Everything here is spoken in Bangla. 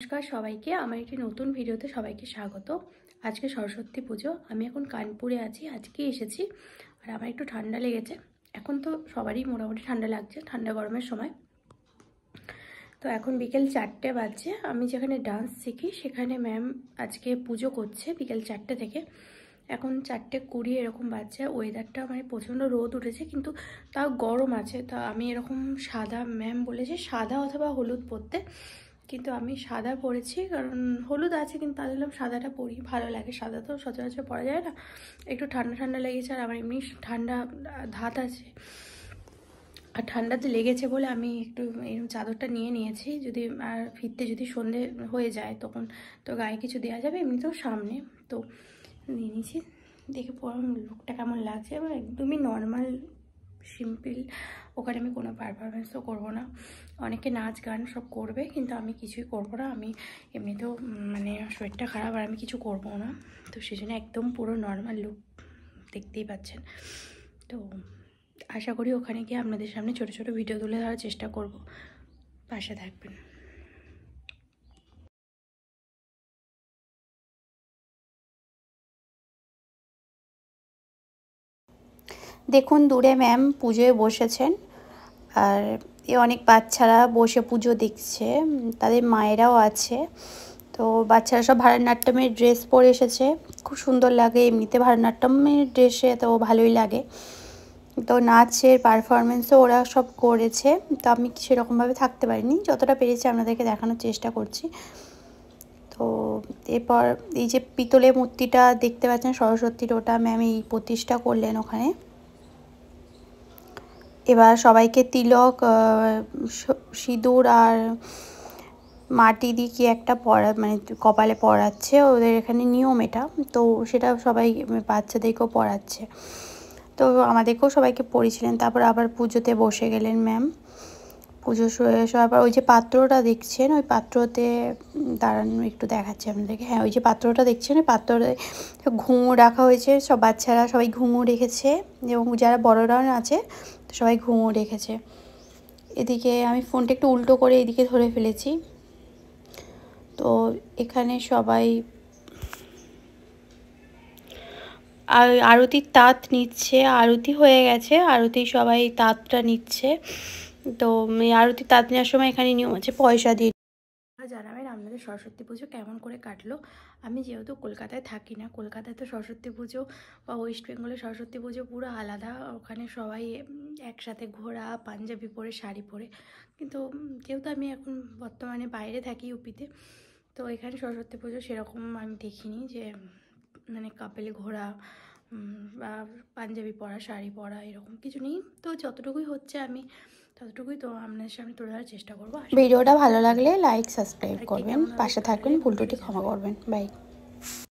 নমস্কার সবাইকে, আমার একটি নতুন ভিডিওতে সবাইকে স্বাগত। আজকে সরস্বতী পুজো। আমি এখন কানপুরে আছি, আজকে এসেছি। আর আমার একটু ঠান্ডা লেগেছে। এখন তো সবারই মোটামুটি ঠান্ডা লাগছে, ঠান্ডা গরমের সময়। তো এখন বিকেল 4টে বাজছে। আমি যেখানে ডান্স শিখি সেখানে ম্যাম আজকে পুজো করছে বিকেল 4টে থেকে। এখন 4:20 এরকম বাজছে। ওয়েদারটা মানে প্রচণ্ড রোদ উঠেছে, কিন্তু তাও গরম আছে। তা আমি এরকম সাদা, ম্যাম বলেছে সাদা অথবা হলুদ পরতে, কিন্তু আমি সাদা পরেছি, কারণ হলুদ আছে কিন্তু তাহলে সাদাটা পরি, ভালো লাগে। সাদা তো সচরাচর পরা যায় না, একটু ঠান্ডা ঠান্ডা লেগেছে। আর আমার এমনি ঠান্ডা ধাত আছে, আর ঠান্ডাতে লেগেছে বলে আমি একটু এরকম চাদরটা নিয়ে নিয়েছি। যদি আর ফিরতে যদি সন্ধে হয়ে যায় তখন তো গায়ে কিছু দেওয়া যাবে, এমনিতেও সামনে তো নিয়ে নিয়েছি। দেখে লুকটা কেমন লাগছে। এবং একদমই নর্মাল সিম্পল। ওখানে আমি কোনো পারফরমেন্সও করবো না। অনেকে নাচ গান সব করবে, কিন্তু আমি কিছুই করবো না। আমি এমনিতেও মানে শরীরটা খারাপ, আর আমি কিছু করবো না। তো সেই জন্য একদম পুরো নর্মাল লুক, দেখতেই পাচ্ছেন। তো আশা করি ওখানে গিয়ে আপনাদের সামনে ছোট ছোট ভিডিও তুলে ধরার চেষ্টা করব। পাশে থাকবেন। দেখুন দূরে ম্যাম পুজোয় বসেছেন, আর অনেক বাচ্চারা বসে পুজো দেখছে, তাদের মায়েরাও আছে। তো বাচ্চারা সব ভারতনাট্যমের ড্রেস পরে এসেছে, খুব সুন্দর লাগে। এমনিতে ভারতনাট্যমের ড্রেসে তো ভালোই লাগে। তো নাচের পারফরমেন্সও ওরা সব করেছে। তো আমি সেরকমভাবে থাকতে পারিনি, যতটা পেরেছি আপনাদেরকে দেখানোর চেষ্টা করছি। তো এরপর এই যে পিতলের মূর্তিটা দেখতে পাচ্ছেন সরস্বতীর, ওটা ম্যাম এই প্রতিষ্ঠা করলেন ওখানে। এবার সবাইকে তিলক, সিঁদুর আর মাটি দিয়ে কি একটা পরা, মানে কপালে পরাচ্ছে। ওদের এখানে নিয়ম এটা, তো সেটা সবাই বাচ্চাদেরকেও পরাচ্ছে। তো আমাদেরকেও সবাইকে পরিয়েছিলেন। তারপর আবার পুজোতে বসে গেলেন ম্যাম। পুজো আবার ওই যে পাত্রটা দেখছেন, ওই পাত্রতে দাঁড়ানো একটু দেখাচ্ছি আপনাদেরকে। হ্যাঁ, ওই যে পাত্রটা দেখছেন, ওই পাত্রে ঘুঙুর রাখা হয়েছে। সব বাচ্চারা সবাই ঘুঙুর রেখেছে, এবং যারা বড়রাও আছে সবাই ঘুঙুর রেখেছে। এদিকে আমি ফোনটা একটু উল্টো করে এদিকে ধরে ফেলেছি। তো এখানে সবাই আরতির তাঁত নিচ্ছে। আরতি হয়ে গেছে, আরতি সবাই তাঁতটা নিচ্ছে। তো আরতি তাঁত নেওয়ার সময় এখানে নিয়ম আছে পয়সা দিয়ে। জানাবেন আপনাদের সরস্বতী পুজো কেমন করে কাটলো। আমি যেহেতু কলকাতায় থাকি না, কলকাতায় তো সরস্বতী পুজো বা ওয়েস্ট বেঙ্গলে সরস্বতী পুজো পুরো আলাদা। ওখানে সবাই একসাথে ঘোরা, পাঞ্জাবি পরে, শাড়ি পরে। কিন্তু যেহেতু আমি এখন বর্তমানে বাইরে থাকি, ইউপিতে, তো এখানে সরস্বতী পুজো সেরকম আমি দেখিনি যে মানে কাপেলে ঘোরা বা পাঞ্জাবি পরা, শাড়ি পরা, এরকম কিছু নেই। তো যতটুকুই হচ্ছে আমি ততটুকুই তো আপনাদের সামনে তুলে ধরার চেষ্টা করবো। ভিডিওটা ভালো লাগলে লাইক, সাবস্ক্রাইব করবেন, পাশে থাকবেন, ভুল ত্রুটি ক্ষমা করবেন। বাই।